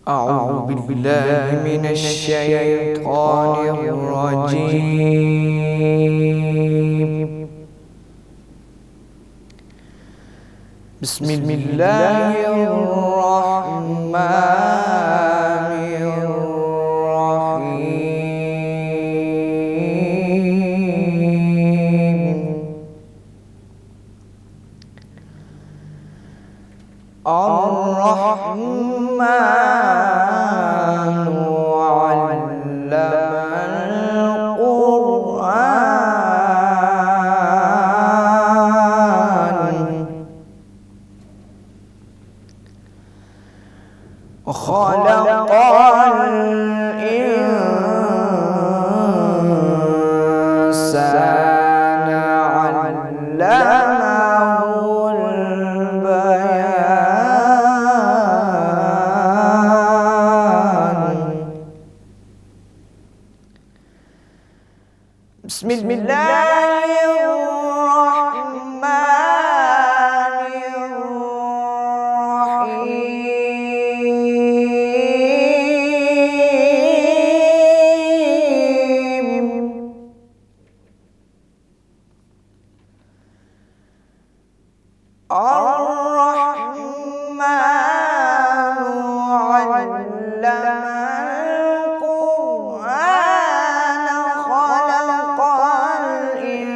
أعوذ بالله من الشيطان الرجيم. بسم الله الرحمن الرحيم. الرحمن علم القرآن وخلق الإنسان علمه البيان. بسم الله الرحمن الرحيم. الرحمن علم القرآن خلق الإنسان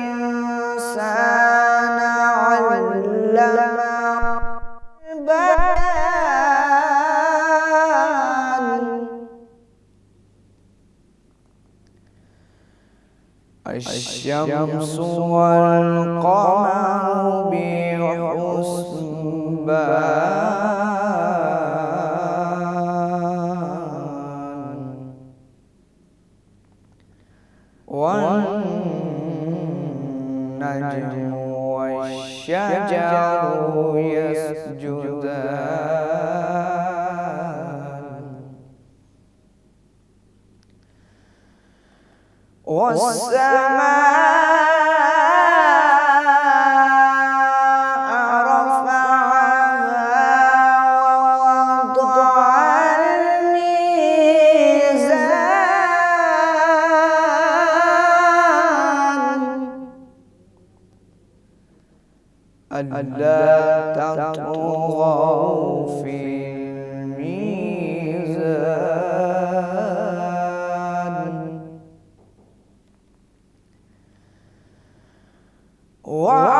علمه البيان. الشمس والقمر بحسبان والنجم والشجر يسجدان والسماء رفعها ووضع الميزان ألا تطغوا في الميزان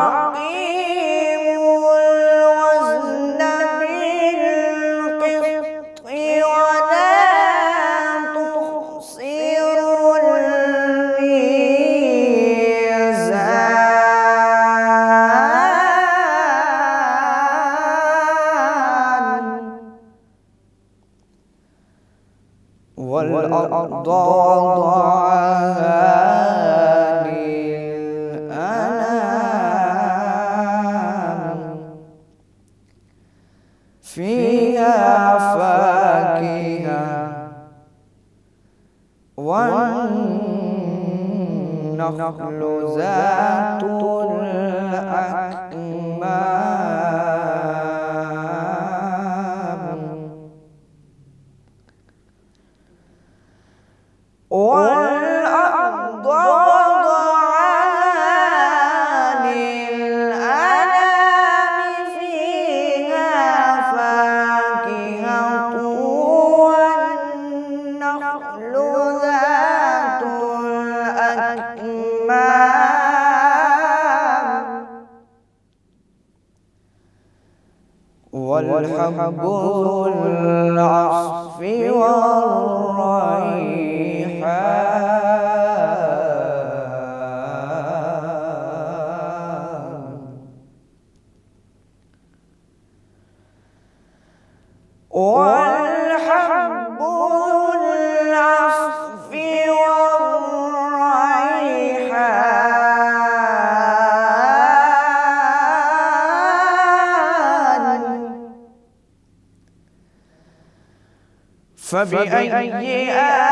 وأقيموا الوزن بالقسط ولا تخسروا الميزان والأرض وضعها فيها فاكهة والنخل ذات الأكمام والأرض وضعها للأنام فيها فاكهة والنخل ذات الأكمام والحب ذو العصف والريحان والحب ذو العصف والريحان فبأي آلاء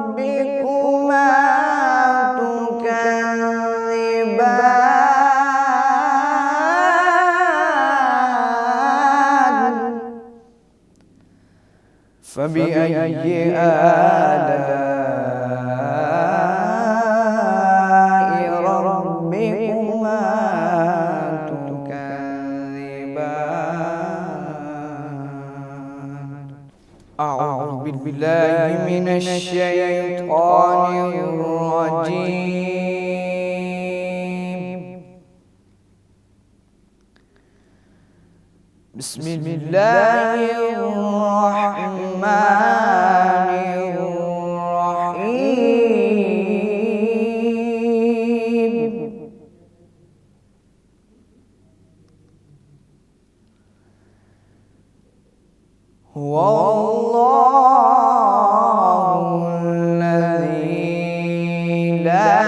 ربكما تكذبان. فبأي آلاء ربكما تكذبان أعوذ بالله من الشيطان الرجيم بسم الله الرحمن الرحيم هو الله الذي لا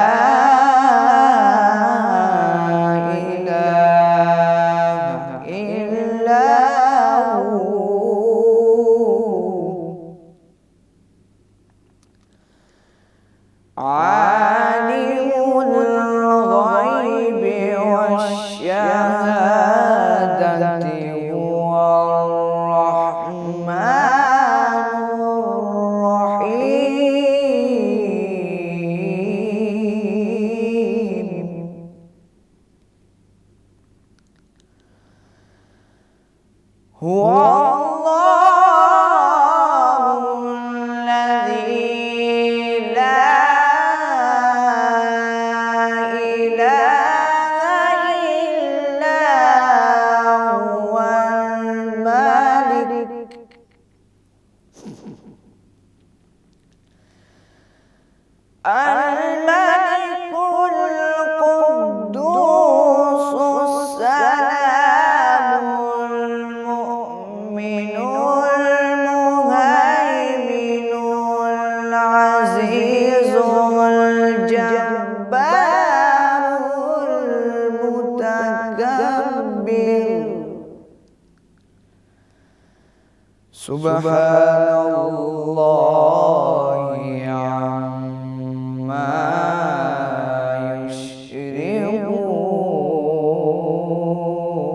عالم الغيب والشهادة هو الرحمن الرحيم هو الملك القدوس السلام المؤمن المهيمن العزيز الجبار المتكبر سبحان الله عما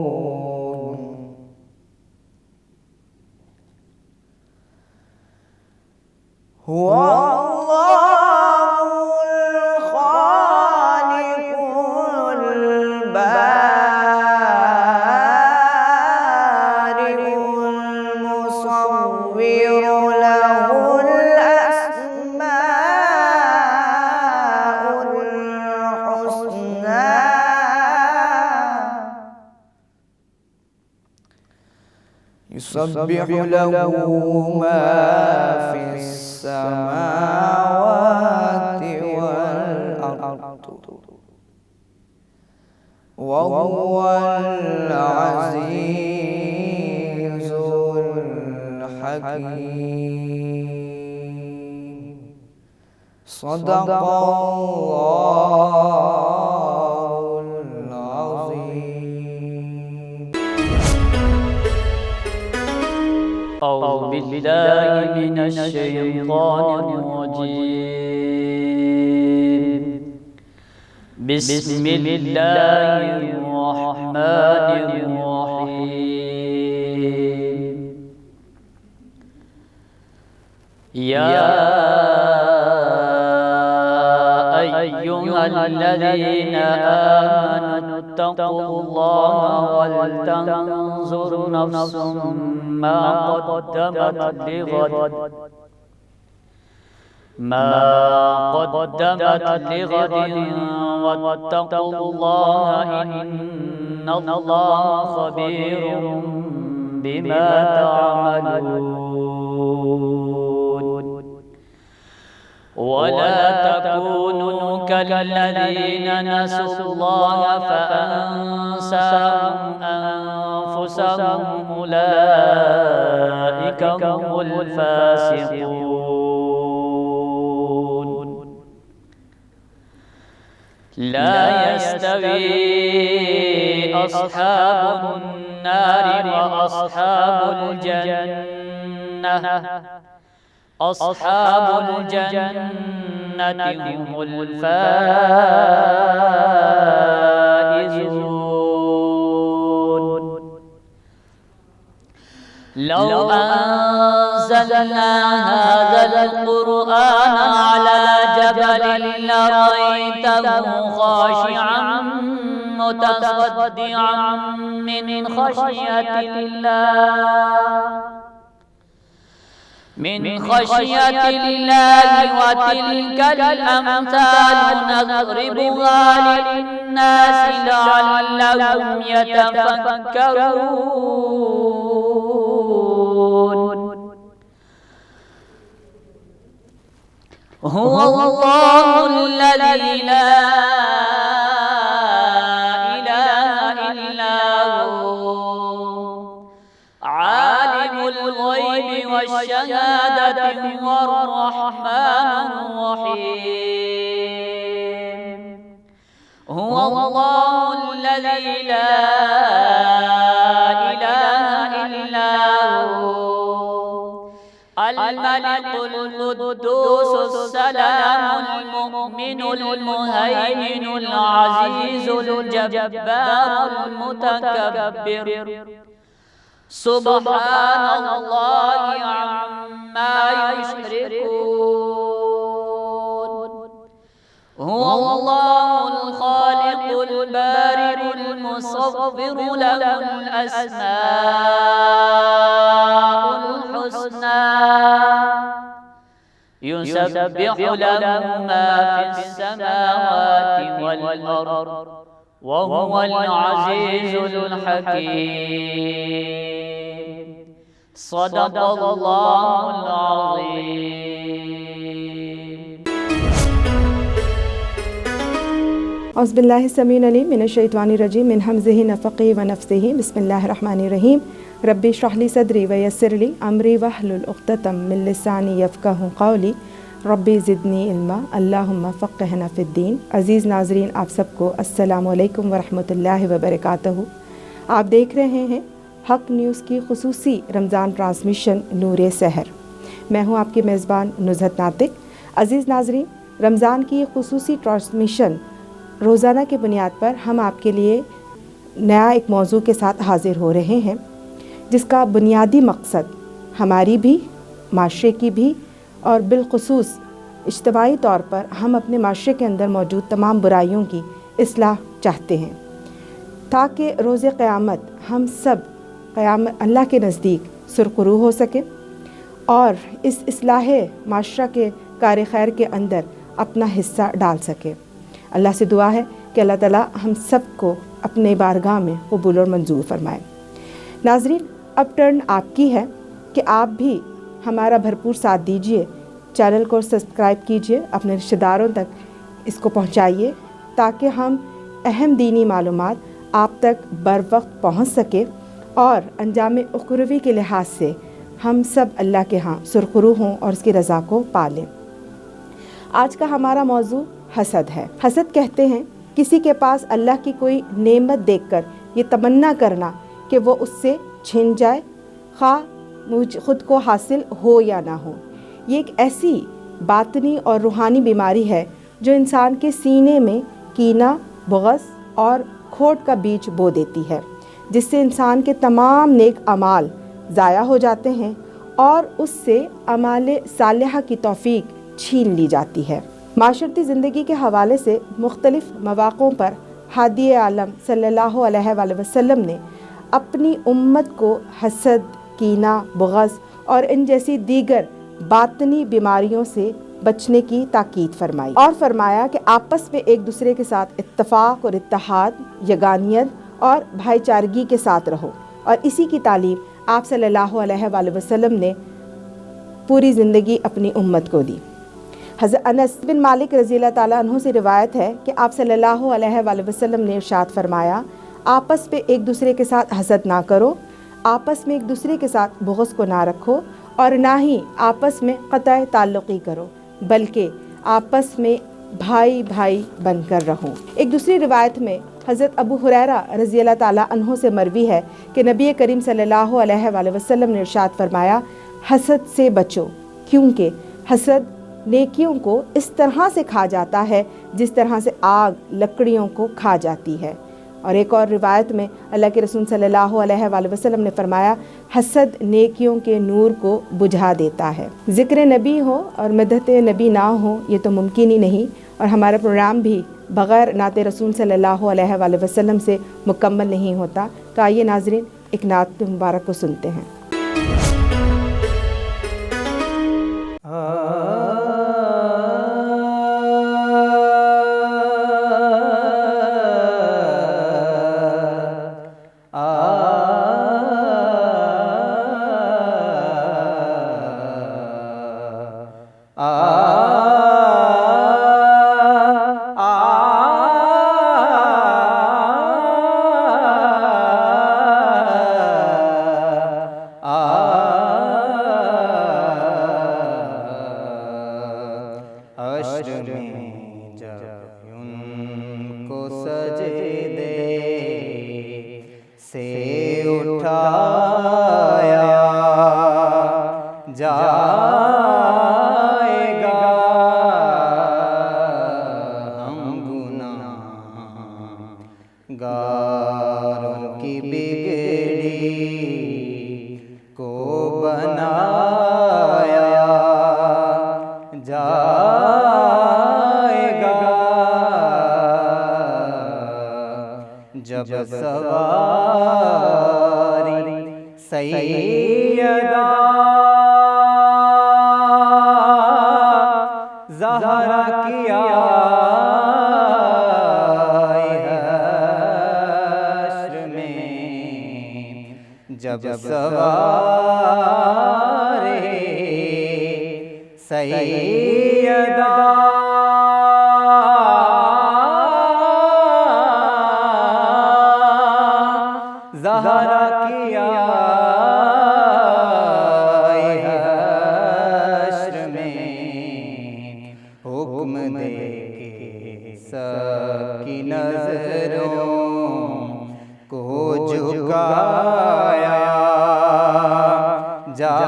يشركون هو الله الخالق البارئ المصور له الأسماء الحسنى يسبح له ما في السماوات والأرض وهو العزيز الحكيم صدق الله العظيم أعوذ بالله من الشيطان الرجيم بسم الله الرحمن الرحيم يا أيها الذين آمنوا اتقوا الله ولتنظر نفس ما قدمت لغد واتقوا الله إن الله خبير بما تعملون ولا تكونوا كالذين نسوا الله فأنساهم أنفسهم أولئك هم الفاسقون لا يستوي أصحاب النار وأصحاب الجنة أصحاب الجنة هم الفائزون لو أنزلنا أنزلنا هذا القرآن على جبل لرأيته خاشعا متصدعا من خشية الله وتلك الأمثال نضربها للناس لعلهم يتفكرون هو الله الذي لا إله إلا هو عالم الغيب والشهادة هو الرحمن الرحيم هو الله الذي لا إله إلا هو الملك القدوس السلام المؤمن المهيمن العزيز الجبار المتكبر سبحان الله عما يشركون هو الله الخالق البارئ المصور له الأسماء الحسنى يسبح له ما في السماوات والأرض وهو العزيز الحكيم صدق الله العظيم أعوذ بالله السميع العليم من الشيطان الرجيم من همزه نفخه ونفثه بسم الله الرحمن الرحيم ربي اشرح لي صدري ويسر لي أمري واحلل عقدة من لساني يفقهوا قولي ربی زدنی علما اللہم فقہنا فی الدین۔ عزیز ناظرین، آپ سب کو السلام علیکم ورحمۃ اللہ وبرکاتہ۔ آپ دیکھ رہے ہیں حق نیوز کی خصوصی رمضان ٹرانسمیشن نور سحر۔ میں ہوں آپ کی میزبان نزہت ناطق۔ عزیز ناظرین، رمضان کی یہ خصوصی ٹرانسمیشن روزانہ کی بنیاد پر ہم آپ کے لیے نیا ایک موضوع کے ساتھ حاضر ہو رہے ہیں، جس کا بنیادی مقصد ہماری بھی، معاشرے کی بھی اور بالخصوص اجتماعی طور پر ہم اپنے معاشرے کے اندر موجود تمام برائیوں کی اصلاح چاہتے ہیں، تاکہ روز قیامت ہم سب اللہ کے نزدیک سرخرو ہو سکیں اور اس اصلاح معاشرہ کے کار خیر کے اندر اپنا حصہ ڈال سکیں۔ اللہ سے دعا ہے کہ اللہ تعالی ہم سب کو اپنے بارگاہ میں قبول اور منظور فرمائے۔ ناظرین، اب ٹرن آپ کی ہے کہ آپ بھی ہمارا بھرپور ساتھ دیجیے، چینل کو سبسکرائب کیجیے، اپنے رشتہ داروں تک اس کو پہنچائیے تاکہ ہم اہم دینی معلومات آپ تک بر وقت پہنچ سکے اور انجام اخروی کے لحاظ سے ہم سب اللہ کے ہاں سرخرو ہوں اور اس کی رضا کو پالیں۔ آج کا ہمارا موضوع حسد ہے۔ حسد کہتے ہیں کسی کے پاس اللہ کی کوئی نعمت دیکھ کر یہ تمنا کرنا کہ وہ اس سے چھن جائے، خواہ خود کو حاصل ہو یا نہ ہو۔ یہ ایک ایسی باطنی اور روحانی بیماری ہے جو انسان کے سینے میں کینہ، بغض اور کھوٹ کا بیج بو دیتی ہے، جس سے انسان کے تمام نیک اعمال ضائع ہو جاتے ہیں اور اس سے اعمال صالحہ کی توفیق چھین لی جاتی ہے۔ معاشرتی زندگی کے حوالے سے مختلف مواقعوں پر ہادی عالم صلی اللہ علیہ وآلہ وسلم نے اپنی امت کو حسد، کینہ، بغض اور ان جیسی دیگر باطنی بیماریوں سے بچنے کی تاکید فرمائی اور فرمایا کہ آپس میں ایک دوسرے کے ساتھ اتفاق اور اتحاد، یگانیت اور بھائی چارگی کے ساتھ رہو، اور اسی کی تعلیم آپ صلی اللہ علیہ وآلہ وسلم نے پوری زندگی اپنی امت کو دی۔ حضرت انس بن مالک رضی اللہ تعالیٰ عنہ سے روایت ہے کہ آپ صلی اللہ علیہ وآلہ وسلم نے ارشاد فرمایا، آپس میں ایک دوسرے کے ساتھ حسد نہ کرو، آپس میں ایک دوسرے کے ساتھ بغض کو نہ رکھو اور نہ ہی آپس میں قطع تعلقی کرو، بلکہ آپس میں بھائی بھائی بن کر رہو۔ ایک دوسری روایت میں حضرت ابو ہریرہ رضی اللہ تعالیٰ عنہ سے مروی ہے کہ نبی کریم صلی اللہ علیہ وآلہ وسلم نے ارشاد فرمایا، حسد سے بچو، کیونکہ حسد نیکیوں کو اس طرح سے کھا جاتا ہے جس طرح سے آگ لکڑیوں کو کھا جاتی ہے، اور ایک اور روایت میں اللہ کے رسول صلی اللہ علیہ وآلہ وسلم نے فرمایا حسد نیکیوں کے نور کو بجھا دیتا ہے۔ ذکر نبی ہو اور مدحت نبی نہ ہو یہ تو ممکن ہی نہیں، اور ہمارا پروگرام بھی بغیر نعت رسول صلی اللہ علیہ وآلہ وسلم سے مکمل نہیں ہوتا۔ تو آئیے ناظرین ایک نعت مبارک کو سنتے ہیں۔ حشر میں جب ان کو سجدے سے اٹھایا جائے گا، ہم گناہگاروں کی بگڑی کو بنایا جائے گا، جب سواری سیدہ زہرا کی آئی حشر میں، جب سواری سیدہ زہرا کی آئی حشر میں، حکم دے کے سب کی نظروں کو جھکایا جائے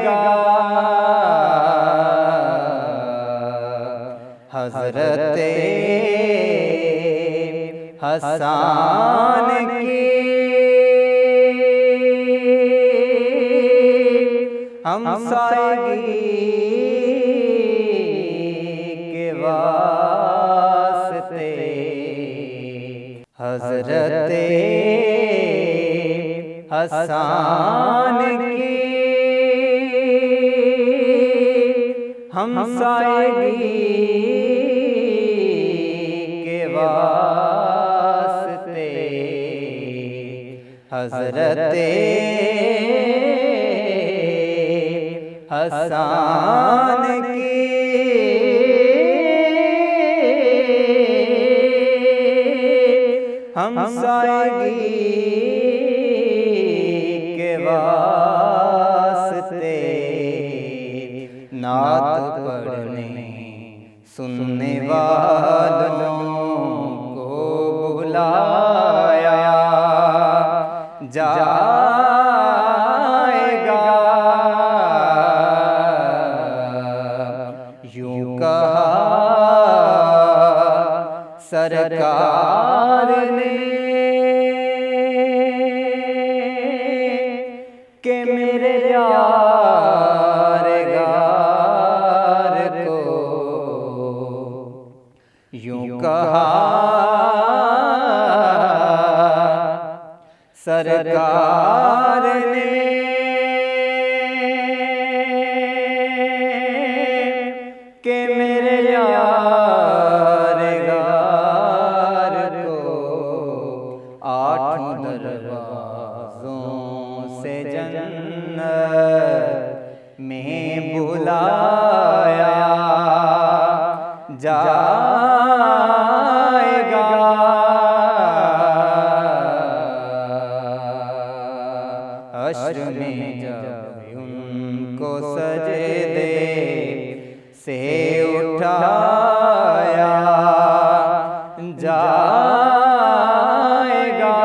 گا، حضرت حسان کی ہمسائیگی کے واسطے، حضرت حسان کی ہمسائیگی کے واسطے، حضرت حسان کی ہمسائیگی کے واسطے، نعت پڑھنے سننے والوں کو بلایا جائے گا، یوں کہا سرکار نے کہ میرے یار غار کو، یوں کہا سرکار نے کہ میرے یار غار کو، آٹھوں دروازوں سے جنت میں بلایا جائے گا، حشر میں جب ان کو سجدے سے اٹھایا جائے گا،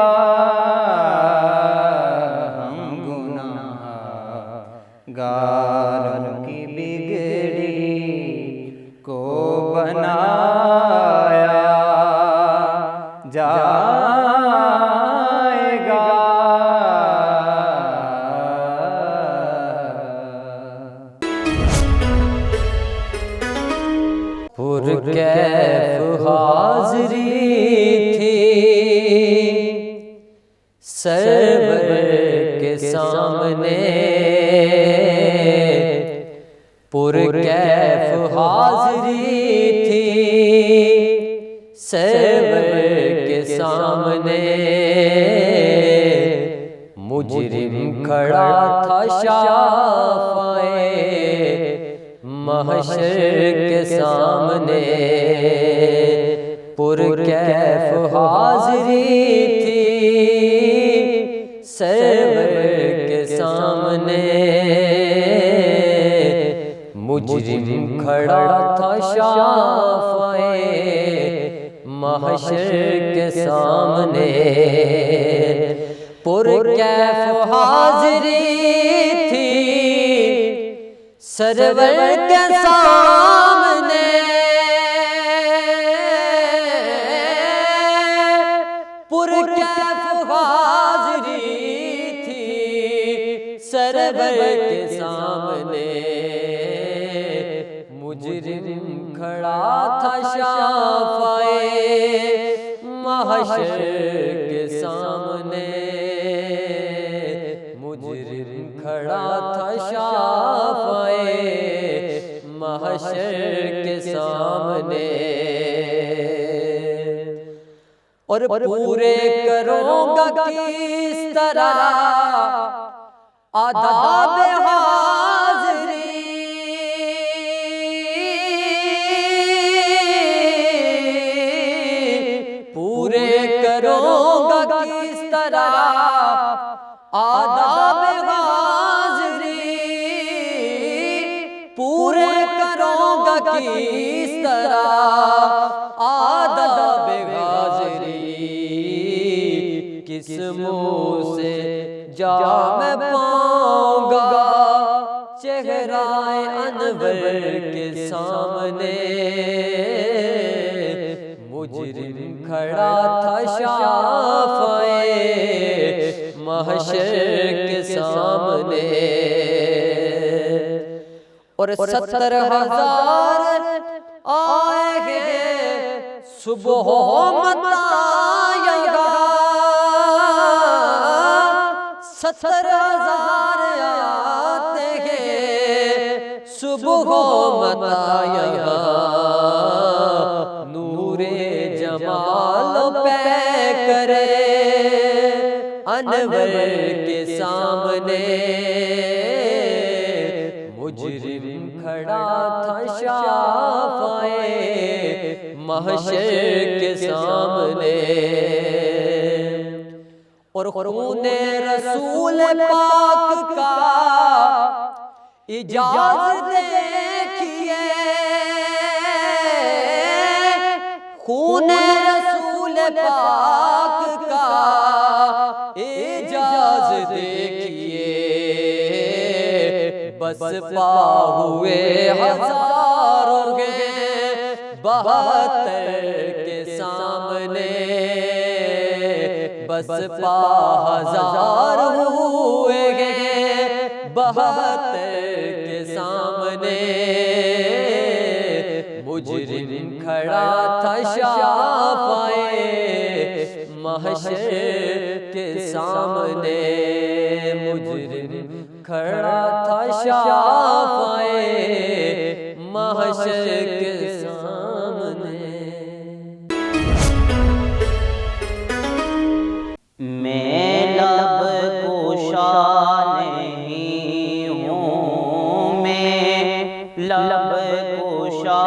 ہم گناہگاروں کی بگڑی کو بنایا کیف حاضری تھی سرور کے سامنے، کیف حاضری تھی سرور کے سامنے، مجرم کھڑا تھا شافعِ محشر کے سامنے، کیف حاضری تھی سرور کے سامنے، مجرم کھڑا تھا شافعِ محشر کے سامنے، کیف حاضری تھی سرور کے سامنے، کیف حاضری تھی سرور کے سامنے، مجرم کھڑا تھا شافعِ محشر کے سامنے، مجرم کھڑا تھا شافعِ محشر کے سامنے، اور پورے کروں گا کس طرح آداب حاضری، پورے کروں گا کس طرح آداب حاضری، پورے کروں گا کس طرح آداب حاضری، کس منہ سے جام پاؤں گا چہرہ انور کے سامنے، مجرم کھڑا تھا شافعِ محشر کے سامنے، اور 70,000 آئے گے صبح مطلع گا، 70,000 آتے ہیں صبح مطلع گا، نور جمال پہ کرے انور کے سامنے، مجرم کھڑا تھا شافعِ محشر کے سامنے، اور خون رسول پاک کا اجازت دیکھیے، خون رسول پاک کا اجازت دیکھیے، بس پا ہوئے ہزاروں گے 72 کے سامنے، بس پا ہزار ہوئے گے 72 کے سامنے، مجرم کھڑا تھا شافعِ محشر کے سامنے، مجرم کھڑا تھا شافعِ محشر کے سامنے۔ میں لب کوشا نہیں ہوں، میں لب کوشا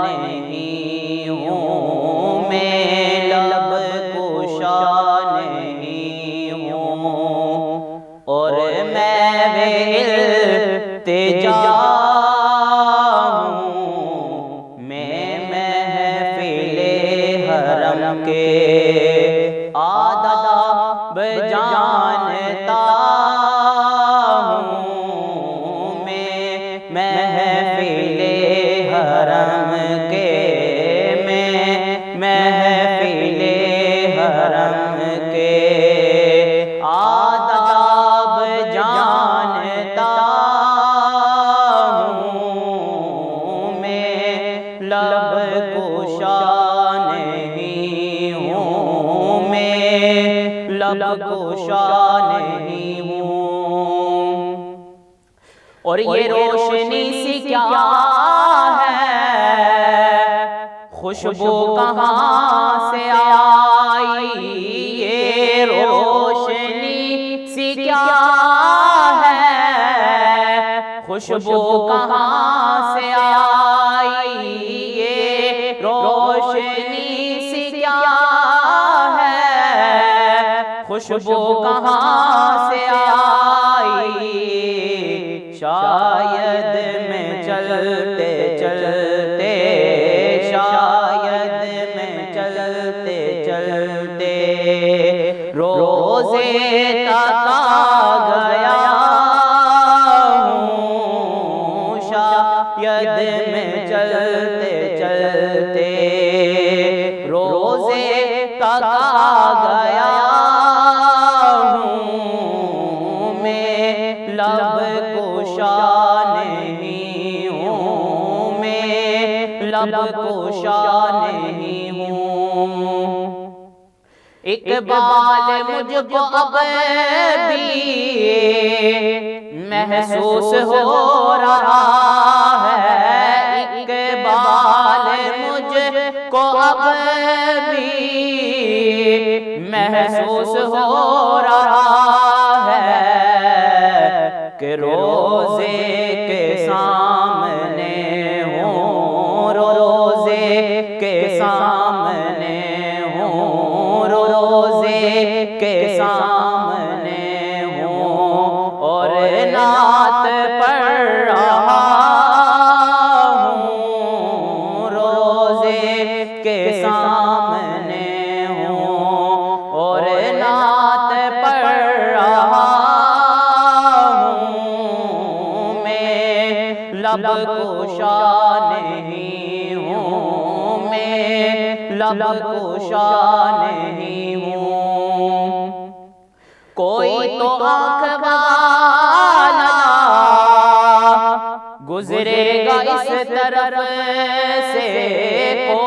نہیں ہوں، میں لب کوشا نہیں ہوں، اور میں التجا ہوں، میں محفل حرم کے آداب جانتا ہوں، میں محفل حرم کے، میں محفل حرم کے آداب جانتا ہوں، میں لب کشا نہیں ہوں میں، لب کشا نہیں ہوں، اور یہ روشنی سی کیا ہے، خوشبو کہاں سے آئی، یہ روشنی سی کیا ہے، خوشبو کہاں سے آئی، یہ روشنی سی کیا ہے، خوشبو کہاں سے آئی، شاید میں چلتے چلتے، شاید میں چلتے چلتے روزے تک آ گیا ہوں، شاید میں چلتے چلتے روزے تک آ گیا ہوں میں، لب کشا نہیں ہوں میں، لب کشا نہیں ہوں، اقبال مجھ کو اب بھی محسوس ہو رہا ہے، اقبال مجھ کو اب بھی محسوس ہو رہا ہے کہ روزے کے سامنے ہوں، روزے کے سامنے ہوں، روزے کے سامنے ہوں، اور نعت پڑھ رہا ہوں، روزے کے سامنے ہوں، اور نعت پڑھ رہا ہوں میں، لب کشا نہیں ہوں میں، لب کشا نہیں ہوں، کوئی تو آنکھ والا گزرے گا اس طرف سے،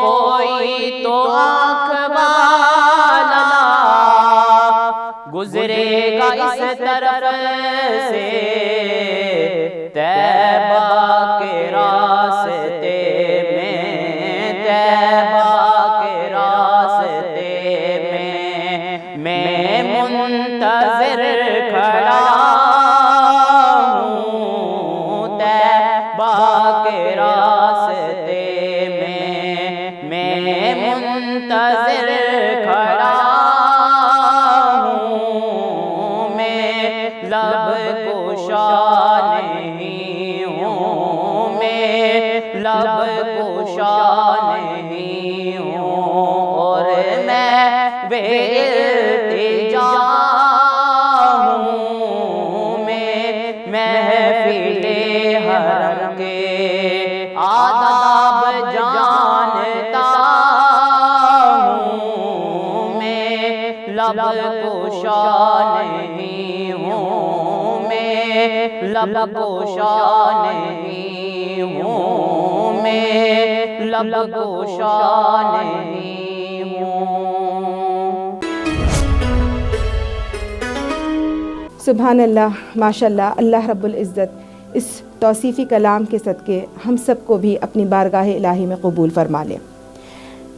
کوئی تو آنکھ والا گزرے گا اس طرف سے، طیبہ کے راستے میں، طیبہ کے راستے میں منتظر کھڑا ہوں، طیبہ کے راستے میں منتظر کھڑا ہوں میں، لب کشا نہیں ہوں میں، لب کشا نہیں ہوں، اور میں بے التجا ہوں میں، محفل حرم کے آداب جانتا ہوں میں، لب کشا نہیں ہوں میں، لب کشا نہیں ہوں میں، لب کشا نہیں ہوں۔ سبحان اللہ، ماشاء اللہ، اللہ رب العزت اس توصیفی کلام کے صدقے ہم سب کو بھی اپنی بارگاہ الہی میں قبول فرما لے۔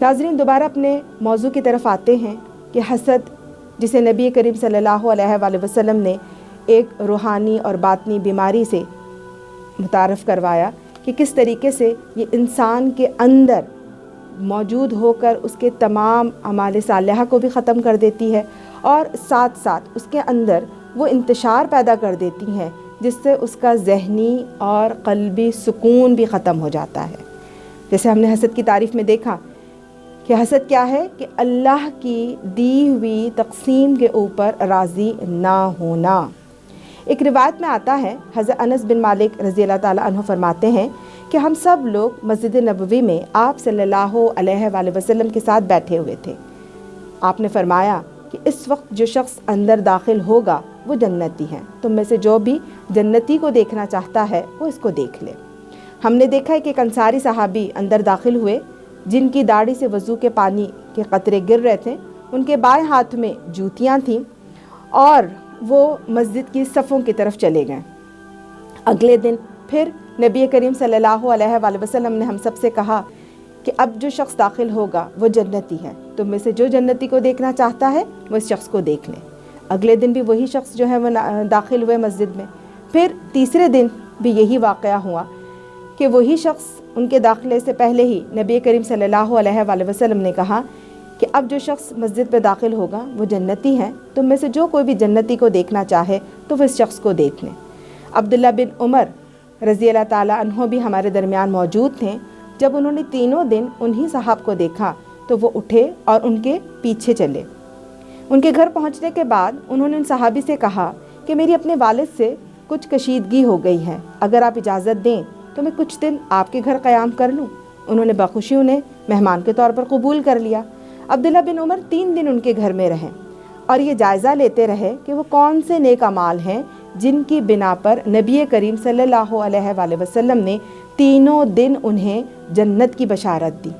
ناظرین، دوبارہ اپنے موضوع کی طرف آتے ہیں کہ حسد، جسے نبی کریم صلی اللہ علیہ وآلہ وسلم نے ایک روحانی اور باطنی بیماری سے متعارف کروایا کہ کس طریقے سے یہ انسان کے اندر موجود ہو کر اس کے تمام اعمال صالحہ کو بھی ختم کر دیتی ہے، اور ساتھ ساتھ اس کے اندر وہ انتشار پیدا کر دیتی ہیں جس سے اس کا ذہنی اور قلبی سکون بھی ختم ہو جاتا ہے۔ جیسے ہم نے حسد کی تعریف میں دیکھا کہ حسد کیا ہے کہ اللہ کی دی ہوئی تقسیم کے اوپر راضی نہ ہونا۔ ایک روایت میں آتا ہے، حضرت انس بن مالک رضی اللہ تعالیٰ عنہ فرماتے ہیں کہ ہم سب لوگ مسجد نبوی میں آپ صلی اللہ علیہ وآلہ وسلم کے ساتھ بیٹھے ہوئے تھے۔ آپ نے فرمایا کہ اس وقت جو شخص اندر داخل ہوگا وہ جنتی ہیں، تم میں سے جو بھی جنتی کو دیکھنا چاہتا ہے وہ اس کو دیکھ لے۔ ہم نے دیکھا ہے کہ ایک انصاری صحابی اندر داخل ہوئے جن کی داڑھی سے وضو کے پانی کے قطرے گر رہے تھے، ان کے بائیں ہاتھ میں جوتیاں تھیں اور وہ مسجد کی صفوں کی طرف چلے گئے۔ اگلے دن پھر نبی کریم صلی اللہ علیہ وآلہ وسلم نے ہم سب سے کہا کہ اب جو شخص داخل ہوگا وہ جنتی ہے، تم میں سے جو جنتی کو دیکھنا چاہتا ہے وہ اس شخص کو دیکھ لے۔ اگلے دن بھی وہی شخص جو ہے وہ داخل ہوئے مسجد میں۔ پھر تیسرے دن بھی یہی واقعہ ہوا کہ وہی شخص ان کے داخلے سے پہلے ہی نبی کریم صلی اللہ علیہ وآلہ وسلم نے کہا کہ اب جو شخص مسجد میں داخل ہوگا وہ جنتی ہے، تم میں سے جو کوئی بھی جنتی کو دیکھنا چاہے تو وہ اس شخص کو دیکھ لیں۔ عبداللہ بن عمر رضی اللہ تعالیٰ عنہ بھی ہمارے درمیان موجود تھے۔ جب انہوں نے تینوں دن انہی صاحب کو دیکھا تو وہ اٹھے اور ان کے پیچھے چلے۔ ان کے گھر پہنچنے کے بعد انہوں نے ان صحابی سے کہا کہ میری اپنے والد سے کچھ کشیدگی ہو گئی ہے، اگر آپ اجازت دیں تو میں کچھ دن آپ کے گھر قیام کر لوں۔ انہوں نے بخوشی انہیں مہمان کے طور پر قبول کر لیا۔ عبداللہ بن عمر 3 دن ان کے گھر میں رہے اور یہ جائزہ لیتے رہے کہ وہ کون سے نیک اعمال ہیں جن کی بنا پر نبی کریم صلی اللہ علیہ وآلہ وسلم نے تینوں دن انہیں جنت کی بشارت دی۔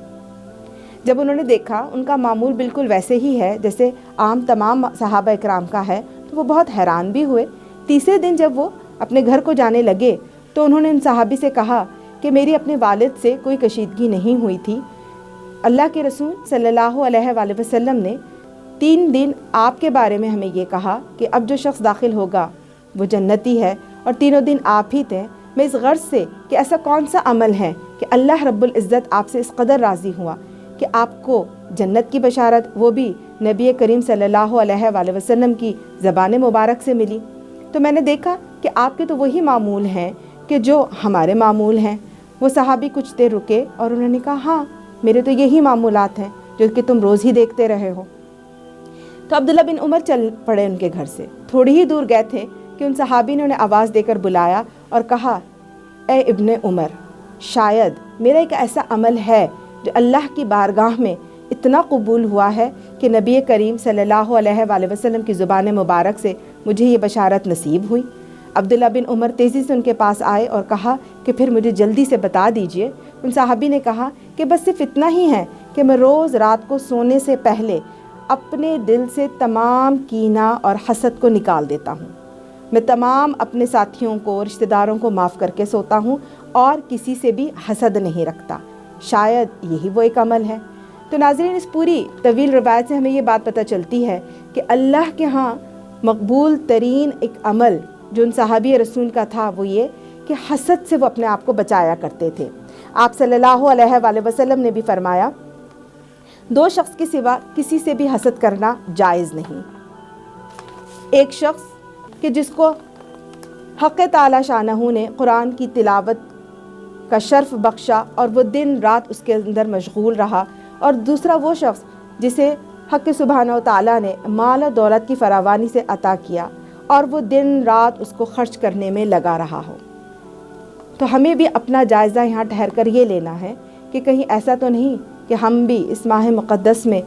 جب انہوں نے دیکھا ان کا معمول بالکل ویسے ہی ہے جیسے عام تمام صحابہ اکرام کا ہے تو وہ بہت حیران بھی ہوئے۔ تیسرے دن جب وہ اپنے گھر کو جانے لگے تو انہوں نے ان صحابی سے کہا کہ میری اپنے والد سے کوئی کشیدگی نہیں ہوئی تھی، اللہ کے رسول صلی اللہ علیہ وآلہ وسلم نے 3 دن آپ کے بارے میں ہمیں یہ کہا کہ اب جو شخص داخل ہوگا وہ جنتی ہے، اور تینوں دن آپ ہی تھے۔ میں اس غرض سے کہ ایسا کون سا عمل ہے کہ اللہ رب العزت آپ سے اس قدر راضی ہوا کہ آپ کو جنت کی بشارت وہ بھی نبی کریم صلی اللہ علیہ وآلہ وسلم کی زبان مبارک سے ملی، تو میں نے دیکھا کہ آپ کے تو وہی معمول ہیں کہ جو ہمارے معمول ہیں۔ وہ صحابی کچھ دیر رکے اور انہوں نے کہا ہاں میرے تو یہی معمولات ہیں جو کہ تم روز ہی دیکھتے رہے ہو۔ تو عبداللہ بن عمر چل پڑے ان کے گھر سے۔ تھوڑی ہی دور گئے تھے کہ ان صحابی نے انہیں آواز دے کر بلایا اور کہا اے ابن عمر، شاید میرا ایک ایسا عمل ہے جو اللہ کی بارگاہ میں اتنا قبول ہوا ہے کہ نبی کریم صلی اللہ علیہ وآلہ وسلم کی زبان مبارک سے مجھے یہ بشارت نصیب ہوئی۔ عبداللہ بن عمر تیزی سے ان کے پاس آئے اور کہا کہ پھر مجھے جلدی سے بتا دیجئے۔ ان صحابی نے کہا کہ بس صرف اتنا ہی ہے کہ میں روز رات کو سونے سے پہلے اپنے دل سے تمام کینہ اور حسد کو نکال دیتا ہوں۔ میں تمام اپنے ساتھیوں کو، رشتہ داروں کو معاف کر کے سوتا ہوں اور کسی سے بھی حسد نہیں رکھتا۔ شاید یہی وہ ایک عمل ہے۔ تو ناظرین، اس پوری طویل روایت سے ہمیں یہ بات پتہ چلتی ہے کہ اللہ کے ہاں مقبول ترین ایک عمل جو ان صحابی رسول کا تھا وہ یہ کہ حسد سے وہ اپنے آپ کو بچایا کرتے تھے۔ آپ صلی اللہ علیہ وآلہ وسلم نے بھی فرمایا 2 شخص کے سوا کسی سے بھی حسد کرنا جائز نہیں۔ ایک شخص کہ جس کو حق تعالی شانہ نے قرآن کی تلاوت کا شرف بخشا اور وہ دن رات اس کے اندر مشغول رہا، اور دوسرا وہ شخص جسے حق سبحانہ و تعالیٰ نے مال و دولت کی فراوانی سے عطا کیا اور وہ دن رات اس کو خرچ کرنے میں لگا رہا ہو۔ تو ہمیں بھی اپنا جائزہ یہاں ٹھہر کر یہ لینا ہے کہ کہیں ایسا تو نہیں کہ ہم بھی اس ماہ مقدس میں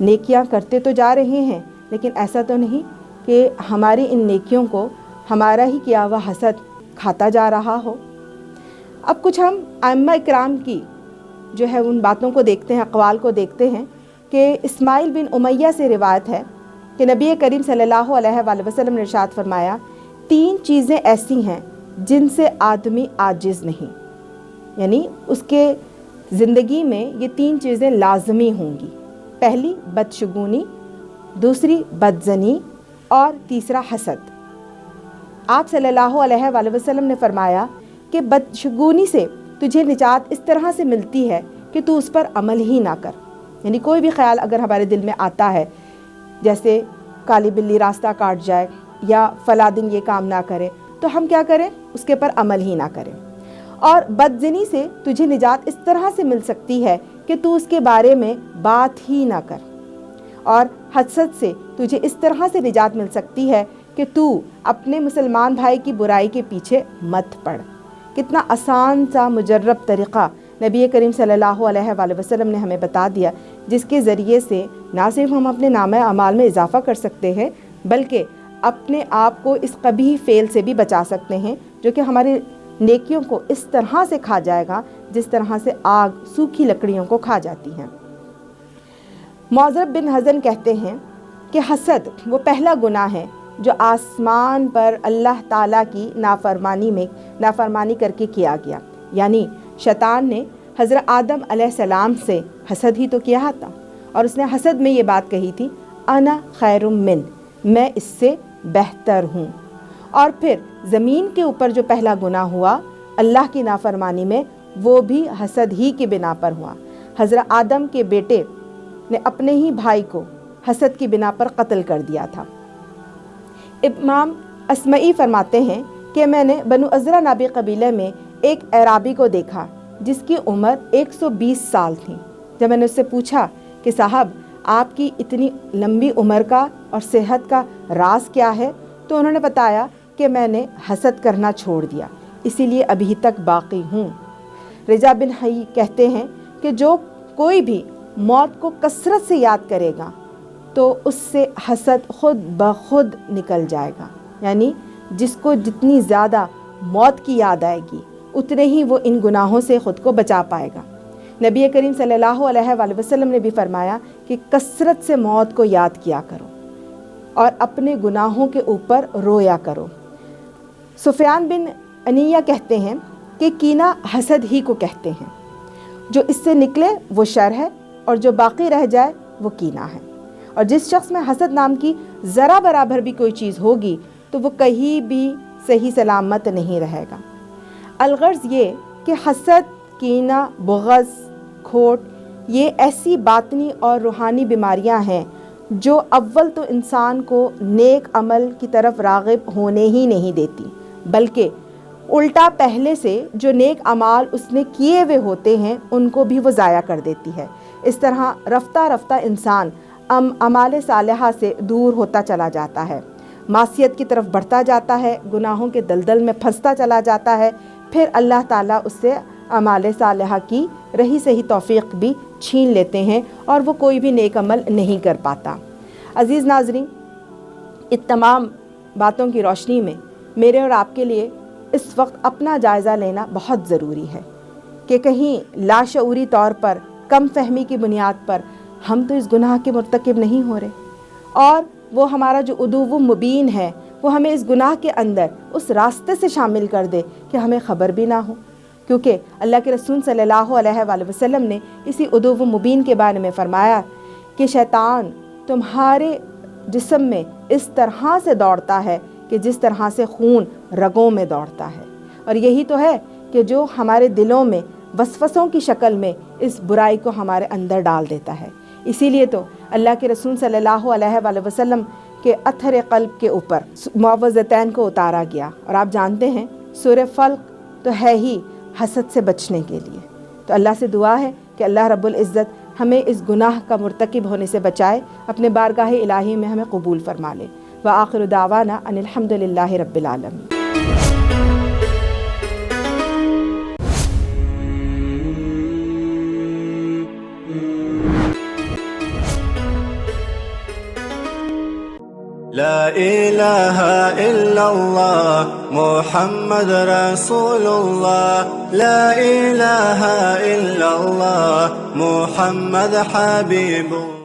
نیکیاں کرتے تو جا رہے ہیں، لیکن ایسا تو نہیں کہ ہماری ان نیکیوں کو ہمارا ہی کیا ہوا حسد کھاتا جا رہا ہو۔ اب کچھ ہم ائمہ اکرام کی جو ہے ان باتوں کو دیکھتے ہیں، اقوال کو دیکھتے ہیں کہ اسماعیل بن امیہ سے روایت ہے کہ نبی کریم صلی اللہ علیہ وآلہ وسلم نے ارشاد فرمایا 3 چیزیں ایسی ہیں جن سے آدمی عاجز نہیں، یعنی اس کے زندگی میں یہ 3 چیزیں لازمی ہوں گی۔ پہلی بدشگونی، دوسری بدزنی اور تیسرا حسد۔ آپ صلی اللہ علیہ وآلہ وسلم نے فرمایا کہ بدشگونی سے تجھے نجات اس طرح سے ملتی ہے کہ تو اس پر عمل ہی نہ کر، یعنی کوئی بھی خیال اگر ہمارے دل میں آتا ہے جیسے کالی بلی راستہ کاٹ جائے یا فلاں دن یہ کام نہ کرے تو ہم کیا کریں، اس کے پر عمل ہی نہ کریں۔ اور بدزنی سے تجھے نجات اس طرح سے مل سکتی ہے کہ تو اس کے بارے میں بات ہی نہ کر، اور حسد سے تجھے اس طرح سے نجات مل سکتی ہے کہ تو اپنے مسلمان بھائی کی برائی کے پیچھے مت پڑ۔ کتنا آسان سا مجرب طریقہ نبی کریم صلی اللہ علیہ وآلہ وسلم نے ہمیں بتا دیا، جس کے ذریعے سے نہ صرف ہم اپنے نامہ اعمال میں اضافہ کر سکتے ہیں بلکہ اپنے آپ کو اس قبیح فعل سے بھی بچا سکتے ہیں جو کہ ہمارے نیکیوں کو اس طرح سے کھا جائے گا جس طرح سے آگ سوکھی لکڑیوں کو کھا جاتی ہے۔ معذب بن حزن کہتے ہیں کہ حسد وہ پہلا گناہ ہے جو آسمان پر اللہ تعالیٰ کی نافرمانی کر کے کیا گیا، یعنی شیطان نے حضرت آدم علیہ السلام سے حسد ہی تو کیا تھا، اور اس نے حسد میں یہ بات کہی تھی انا خیر من، میں اس سے بہتر ہوں۔ اور پھر زمین کے اوپر جو پہلا گناہ ہوا اللہ کی نافرمانی میں، وہ بھی حسد ہی کی بنا پر ہوا۔ حضرت آدم کے بیٹے نے اپنے ہی بھائی کو حسد کی بنا پر قتل کر دیا تھا۔ امام اسمعی فرماتے ہیں کہ میں نے بنو عزرہ نابی قبیلے میں ایک اعرابی کو دیکھا جس کی عمر 120 سال تھی۔ جب میں نے اس سے پوچھا کہ صاحب آپ کی اتنی لمبی عمر کا اور صحت کا راز کیا ہے، تو انہوں نے بتایا کہ میں نے حسد کرنا چھوڑ دیا، اسی لیے ابھی تک باقی ہوں۔ رجا بن حی کہتے ہیں کہ جو کوئی بھی موت کو کثرت سے یاد کرے گا تو اس سے حسد خود بخود نکل جائے گا، یعنی جس کو جتنی زیادہ موت کی یاد آئے گی اتنے ہی وہ ان گناہوں سے خود کو بچا پائے گا۔ نبی کریم صلی اللہ علیہ وآلہ وسلم نے بھی فرمایا کہ کثرت سے موت کو یاد کیا کرو اور اپنے گناہوں کے اوپر رویا کرو۔ سفیان بن انیہ کہتے ہیں کہ کینہ حسد ہی کو کہتے ہیں، جو اس سے نکلے وہ شر ہے اور جو باقی رہ جائے وہ کینہ ہے، اور جس شخص میں حسد نام کی ذرا برابر بھی کوئی چیز ہوگی تو وہ کہیں بھی صحیح سلامت نہیں رہے گا۔ الغرض یہ کہ حسد، کینہ، بغض، کھوٹ یہ ایسی باطنی اور روحانی بیماریاں ہیں جو اول تو انسان کو نیک عمل کی طرف راغب ہونے ہی نہیں دیتی، بلکہ الٹا پہلے سے جو نیک اعمال اس نے کیے ہوئے ہوتے ہیں ان کو بھی وہ ضائع کر دیتی ہے۔ اس طرح رفتہ رفتہ انسان اعمال صالحہ سے دور ہوتا چلا جاتا ہے، معصیت کی طرف بڑھتا جاتا ہے، گناہوں کے دلدل میں پھنستا چلا جاتا ہے، پھر اللہ تعالیٰ اس سے اعمال صالحہ کی رہی صحیح توفیق بھی چھین لیتے ہیں اور وہ کوئی بھی نیک عمل نہیں کر پاتا۔ عزیز ناظرین، ان تمام باتوں کی روشنی میں میرے اور آپ کے لیے اس وقت اپنا جائزہ لینا بہت ضروری ہے کہ کہیں لاشعوری طور پر کم فہمی کی بنیاد پر ہم تو اس گناہ کے مرتکب نہیں ہو رہے، اور وہ ہمارا جو عدو مبین ہے وہ ہمیں اس گناہ کے اندر اس راستے سے شامل کر دے کہ ہمیں خبر بھی نہ ہو، کیونکہ اللہ کے رسول صلی اللہ علیہ وآلہ وسلم نے اسی عدو مبین کے بارے میں فرمایا کہ شیطان تمہارے جسم میں اس طرح سے دوڑتا ہے کہ جس طرح سے خون رگوں میں دوڑتا ہے، اور یہی تو ہے کہ جو ہمارے دلوں میں وسوسوں کی شکل میں اس برائی کو ہمارے اندر ڈال دیتا ہے۔ اسی لیے تو اللہ کے رسول صلی اللہ علیہ وآلہ وسلم کے اطہر قلب کے اوپر معوذتین کو اتارا گیا، اور آپ جانتے ہیں سورہ فلق تو ہے ہی حسد سے بچنے کے لیے۔ تو اللہ سے دعا ہے کہ اللہ رب العزت ہمیں اس گناہ کا مرتکب ہونے سے بچائے، اپنے بارگاہ الہی میں ہمیں قبول فرما لے۔ وآخر دعوانا ان الحمد للہ رب العالمین۔ لا الہ الا اللہ محمد رسول اللہ، لا الہ الا اللہ محمد حبیب اللہ۔